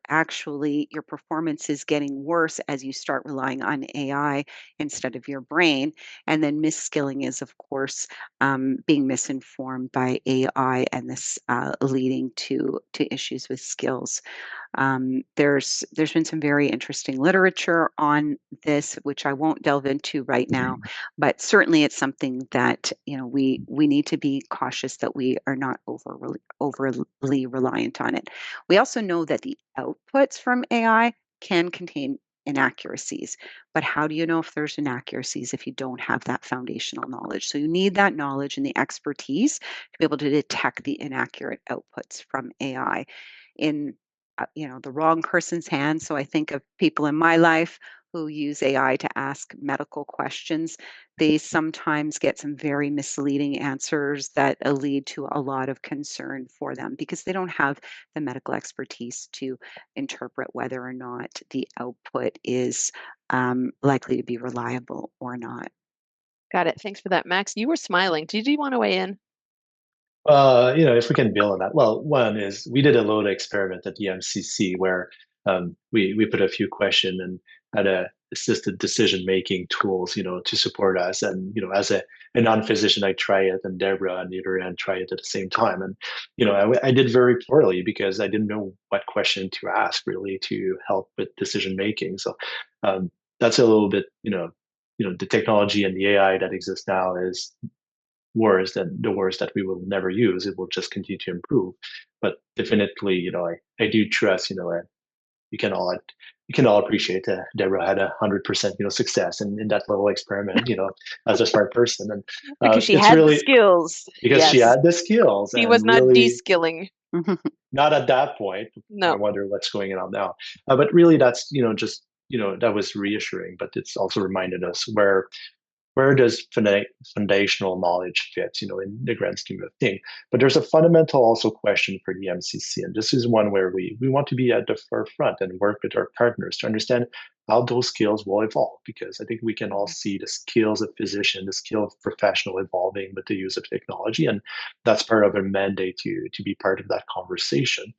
performance is getting worse as you start relying on AI instead of your brain. And then misskilling is, of course, being misinformed by AI, and this leading to issues with skills. There's been some very interesting literature on this, which I won't delve into right now, but certainly it's something that we need to be cautious that we are not overly reliant on it. We also know that the outputs from AI can contain inaccuracies. But how do you know if there's inaccuracies if you don't have that foundational knowledge? So you need that knowledge and the expertise to be able to detect the inaccurate outputs from AI in the wrong person's hands. So I think of people in my life who use AI to ask medical questions. They sometimes get some very misleading answers that lead to a lot of concern for them because they don't have the medical expertise to interpret whether or not the output is likely to be reliable or not. Got it. Thanks for that, Max. You were smiling. Did you want to weigh in? If we can build on that, well, one is we did a load experiment at the MCC where we put a few questions and had a assisted decision making tools, to support us. And as a non-physician, I try it, and Deborah on the other end try it at the same time. And I did very poorly because I didn't know what question to ask really to help with decision making. So that's a little bit, the technology and the AI that exists now is worse than the worst that we will never use. It will just continue to improve. But definitely, I do trust, you can all you can all appreciate that Deborah had 100%, success in that little experiment, as a smart person. And Because she it's had the really skills. because she Yes. had the skills She was and not really de-skilling. not at that point. I No. wonder what's going on now. But really, that's, just, that was reassuring, but it's also reminded us where does foundational knowledge fit, in the grand scheme of things? But there's a fundamental also question for the MCC, and this is one where we want to be at the forefront and work with our partners to understand how those skills will evolve, because I think we can all see the skills of physician, the skill of professional evolving with the use of technology, and that's part of a mandate to be part of that conversation.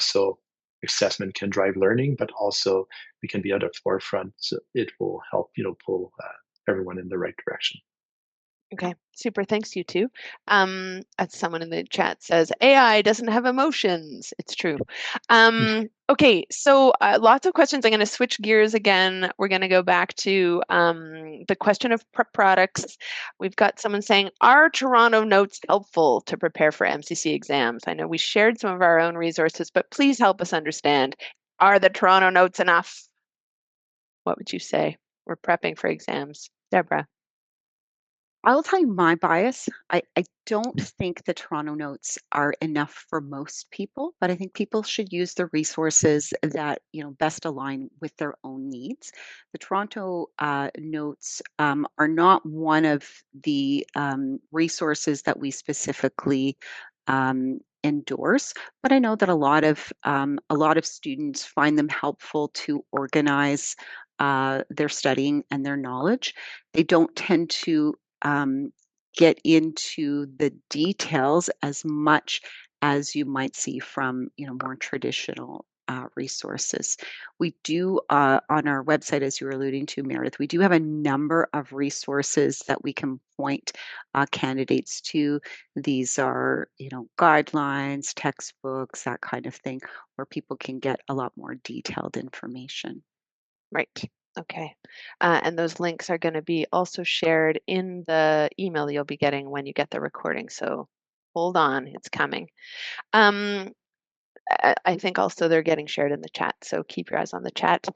So assessment can drive learning, but also we can be at the forefront. So it will help, pull everyone in the right direction. Okay, super. Thanks, you too. As someone in the chat says, AI doesn't have emotions. It's true. Okay, so lots of questions. I'm going to switch gears again. We're going to go back to the question of prep products. We've got someone saying, are Toronto notes helpful to prepare for MCC exams? I know we shared some of our own resources, but please help us understand. Are the Toronto notes enough? What would you say? We're prepping for exams. Deborah. I'll tell you my bias. I don't think the Toronto notes are enough for most people, but I think people should use the resources that best align with their own needs. The Toronto notes are not one of the resources that we specifically endorse, but I know that a lot of students find them helpful to organize their studying and their knowledge. They don't tend to get into the details as much as you might see from more traditional resources. We do on our website, as you were alluding to, Meredith, we do have a number of resources that we can point candidates to. These are guidelines, textbooks, that kind of thing, where people can get a lot more detailed information. Right. Okay. And those links are going to be also shared in the email you'll be getting when you get the recording. So hold on, it's coming. I think also they're getting shared in the chat. So keep your eyes on the chat.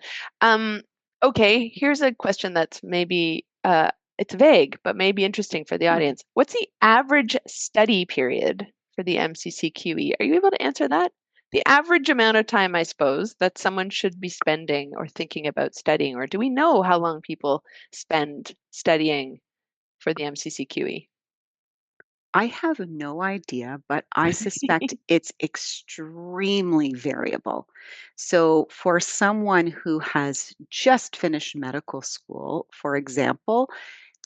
Okay, here's a question that's maybe it's vague, but maybe interesting for the audience. What's the average study period for the MCCQE? Are you able to answer that? The average amount of time, I suppose, that someone should be spending or thinking about studying, or do we know how long people spend studying for the MCCQE? I have no idea, but I suspect it's extremely variable. So, for someone who has just finished medical school, for example,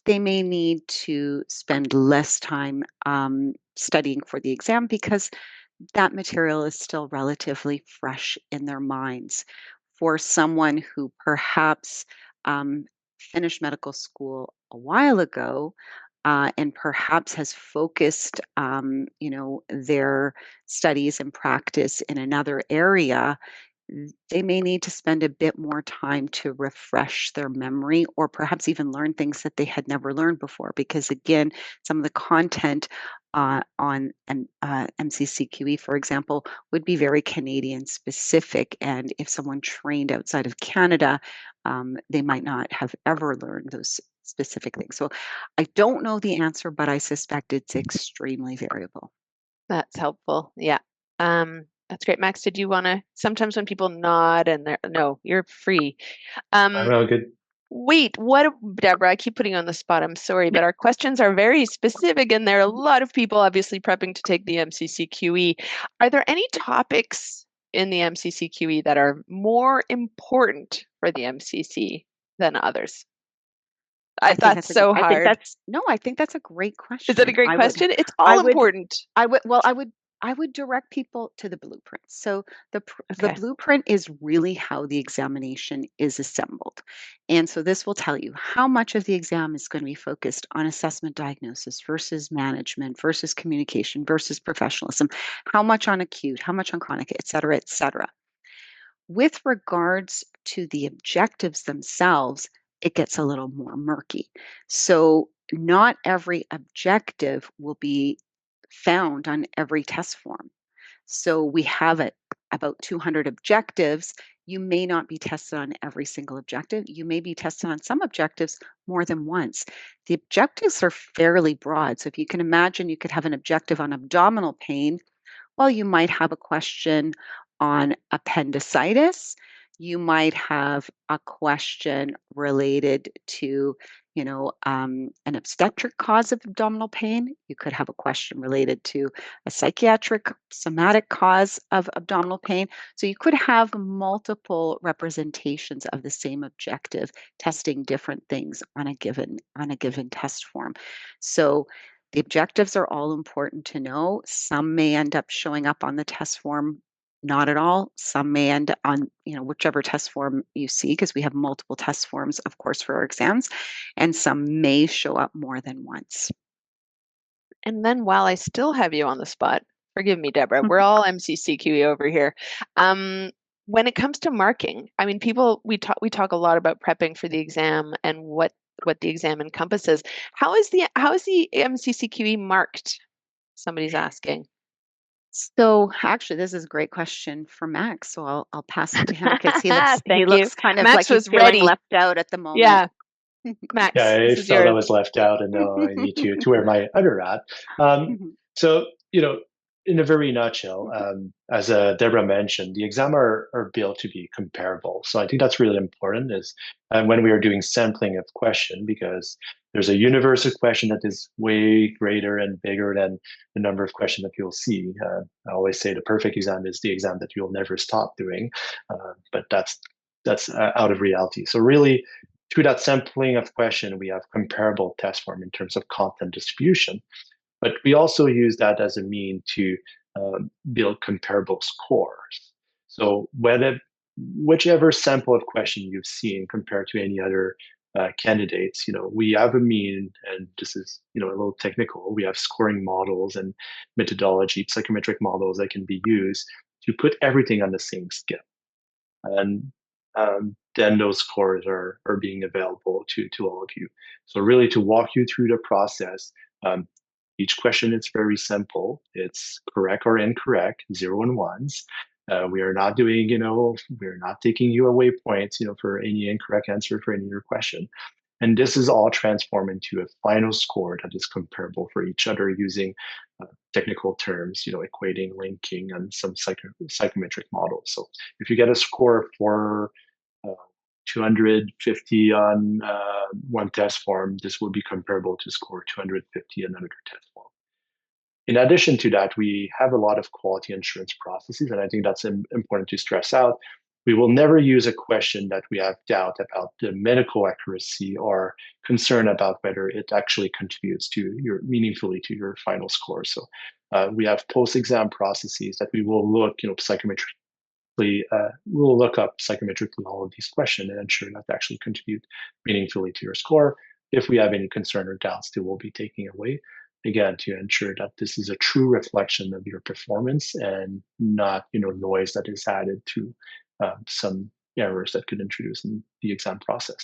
they may need to spend less time studying for the exam because that material is still relatively fresh in their minds. For someone who perhaps um, finished medical school a while ago and perhaps has focused, their studies and practice in another area, they may need to spend a bit more time to refresh their memory or perhaps even learn things that they had never learned before. Because again, some of the content on MCCQE, for example, would be very Canadian specific. And if someone trained outside of Canada, they might not have ever learned those specific things. So I don't know the answer, but I suspect it's extremely variable. That's helpful. Yeah. That's great. Max, did you want to, sometimes when people nod and they're, no, you're free. I Um, don't know, good. Wait, what, Deborah, I keep putting you on the spot. I'm sorry, but our questions are very specific, and there are a lot of people obviously prepping to take the MCCQE. Are there any topics in the MCCQE that are more important for the MCC than others? I think That's that's a so I think hard. that's no, I think that's a great Is that a question. great question? It's I all would important. I would direct people to the blueprint. So the Okay. blueprint is really how the examination is assembled. And so this will tell you how much of the exam is going to be focused on assessment diagnosis versus management versus communication versus professionalism, how much on acute, how much on chronic, et cetera, et cetera. With regards to the objectives themselves, it gets a little more murky. So, not every objective will be found on every test form. So, we have about 200 objectives. You may not be tested on every single objective. You may be tested on some objectives more than once. The objectives are fairly broad. So, if you can imagine, you could have an objective on abdominal pain, well, you might have a question on appendicitis. You might have a question related to, an obstetric cause of abdominal pain. You could have a question related to a psychiatric somatic cause of abdominal pain. So you could have multiple representations of the same objective, testing different things on a given test form. So the objectives are all important to know. Some may end up showing up on the test form, not at all. Some may end on, whichever test form you see, because we have multiple test forms, of course, for our exams, and some may show up more than once. And then while I still have you on the spot, forgive me, Deborah, we're all MCCQE over here. When it comes to marking, I mean, we talk a lot about prepping for the exam and what the exam encompasses. How is the MCCQE marked? Somebody's asking. So actually, this is a great question for Max. So I'll pass it to him because he looks he Thank you. looks kind of like Max he's was feeling ready. left out at the moment. Yeah, Yeah, Max, I this is felt I yours. was left out, and now I need to wear my other hat. So, in a very nutshell, as Deborah mentioned, the exam are built to be comparable. So I think that's really important is when we are doing sampling of question, because there's a universe of question that is way greater and bigger than the number of questions that you'll see. I always say the perfect exam is the exam that you'll never stop doing, but that's out of reality. So really, through that sampling of question, we have comparable test form in terms of content distribution. But we also use that as a mean to build comparable scores. So whichever sample of question you've seen compared to any other candidates, we have a mean, and this is a little technical. We have scoring models and methodology, psychometric models that can be used to put everything on the same scale, and then those scores are being available to all of you. So really, to walk you through the process, um, each question is very simple. It's correct or incorrect, zero and ones. We are not doing, we're not taking you away points, for any incorrect answer for any of your question. And this is all transformed into a final score that is comparable for each other using technical terms, equating, linking, and some psychometric models. So if you get a score for uh, 250 on one test form, this will be comparable to score 250 on another test form. In addition to that, we have a lot of quality assurance processes, and I think that's important to stress out. We will never use a question that we have doubt about the medical accuracy or concern about whether it actually contributes to meaningfully to your final score. So we have post-exam processes that we will look, psychometrically, we'll look up psychometrically all of these questions and ensure that they actually contribute meaningfully to your score. If we have any concern or doubts, they will be taken away, again, to ensure that this is a true reflection of your performance and not noise that is added to some errors that could introduce in the exam process.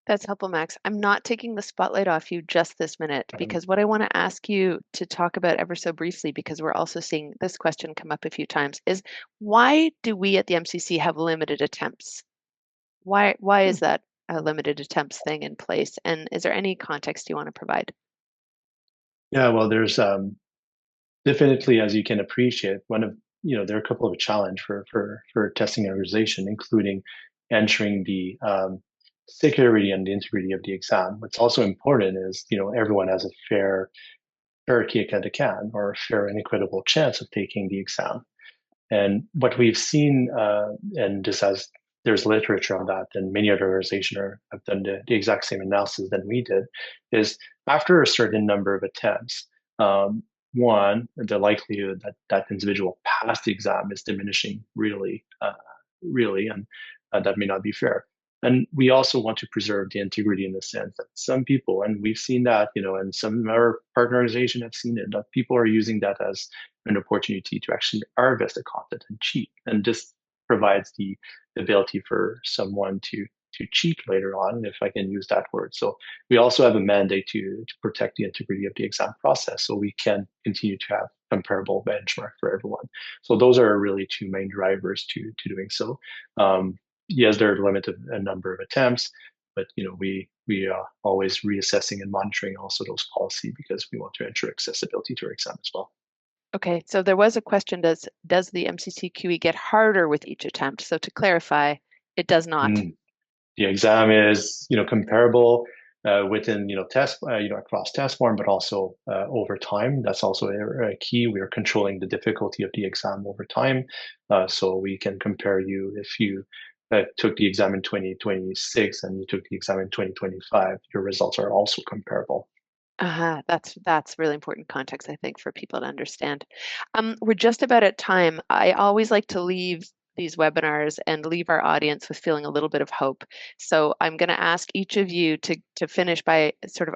That's helpful, Max. I'm not taking the spotlight off you just this minute Um, because what I want to ask you to talk about ever so briefly, because we're also seeing this question come up a few times, is why do we at the MCC have limited attempts? Why hmm. is that a limited attempts thing in place? And is there any context you want to provide? Yeah, well, there's definitely, as you can appreciate, one of there are a couple of challenge for testing and organization, including ensuring the security and the integrity of the exam. What's also important is everyone has a fair kick at the can or a fair and equitable chance of taking the exam. And what we've seen, and this has there's literature on that, and many other organizations have done the exact same analysis than we did, is after a certain number of attempts, one, the likelihood that that individual passed the exam is diminishing really, and that may not be fair. And we also want to preserve the integrity in the sense that some people, and we've seen that, and some of our partner organizations have seen it, that people are using that as an opportunity to actually harvest the content and cheat. And this provides the ability for someone to cheat later on, if I can use that word. So we also have a mandate to protect the integrity of the exam process so we can continue to have comparable benchmark for everyone. So those are really two main drivers to doing so. Yes, there are limited a number of attempts, but we are always reassessing and monitoring also those policy because we want to ensure accessibility to our exam as well. Okay, so there was a question, does the MCC QE get harder with each attempt? So to clarify, it does not. Mm. The exam is comparable within test across test form, but also over time. That's also a key. We are controlling the difficulty of the exam over time, so we can compare you if you took the exam in 2026 and you took the exam in 2025. Your results are also comparable. That's really important context, I think, for people to understand. We're just about at time. I always like to leave these webinars and leave our audience with feeling a little bit of hope. So I'm going to ask each of you to finish by sort of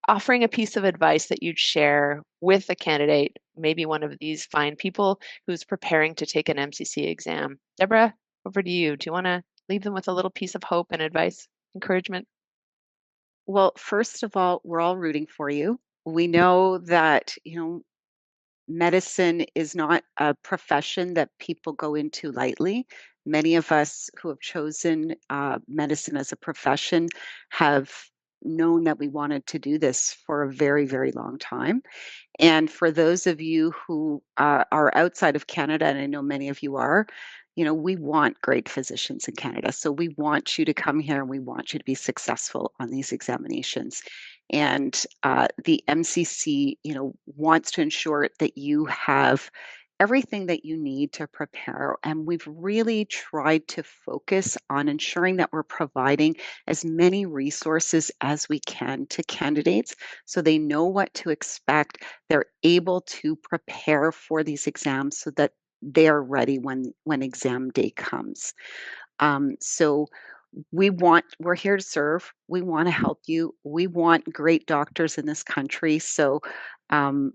offering a piece of advice that you'd share with a candidate, maybe one of these fine people who's preparing to take an MCC exam. Deborah, over to you. Do you want to leave them with a little piece of hope and advice, encouragement? Well, first of all, we're all rooting for you. We know that, medicine is not a profession that people go into lightly. Many of us who have chosen medicine as a profession have known that we wanted to do this for a very, very long time. And for those of you who are outside of Canada, and I know many of you are, we want great physicians in Canada. So we want you to come here and we want you to be successful on these examinations. And the MCC, wants to ensure that you have everything that you need to prepare. And we've really tried to focus on ensuring that we're providing as many resources as we can to candidates so they know what to expect. They're able to prepare for these exams so that they are ready when exam day comes. So we're here to serve. We want to help you. We want great doctors in this country. So um,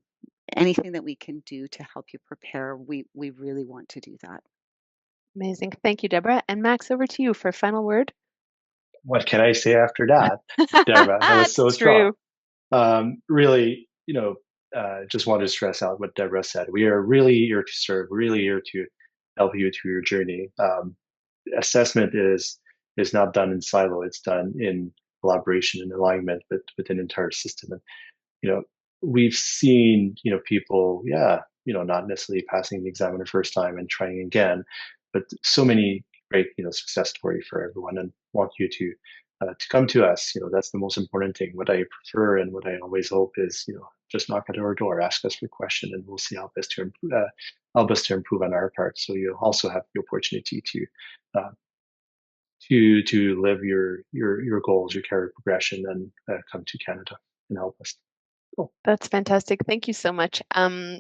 anything that we can do to help you prepare, we really want to do that. Amazing. Thank you, Deborah. And Max, over to you for a final word. What can I say after that, Deborah? That was It's so strong. true. Really, just wanted to stress out what Deborah said. We are really here to serve, really here to help you through your journey. Assessment is not done in silo; it's done in collaboration and alignment with an entire system. And you know, we've seen people, yeah, not necessarily passing the exam the first time and trying again, but so many great success story for everyone, and want you to come to us. That's the most important thing. What I prefer and what I always hope is just knock at our door, ask us for a question, and we'll see how best to help us to improve on our part. So you also have the opportunity uh, to live your goals, your career progression, and come to Canada and help us. Cool. That's fantastic. Thank you so much.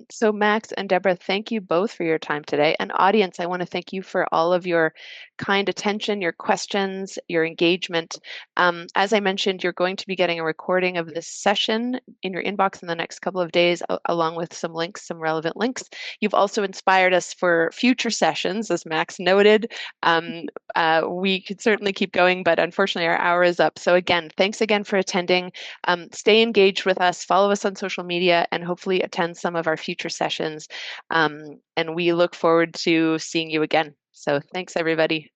So Max and Deborah, thank you both for your time today. And audience, I want to thank you for all of your kind attention, your questions, your engagement. As I mentioned, you're going to be getting a recording of this session in your inbox in the next couple of days, along with some links, some relevant links. You've also inspired us for future sessions, as Max noted. We could certainly keep going, but unfortunately our hour is up. So again, thanks again for attending. Stay engaged with us, follow us on social media, and hopefully attend some of our future sessions. And we look forward to seeing you again. So thanks, everybody.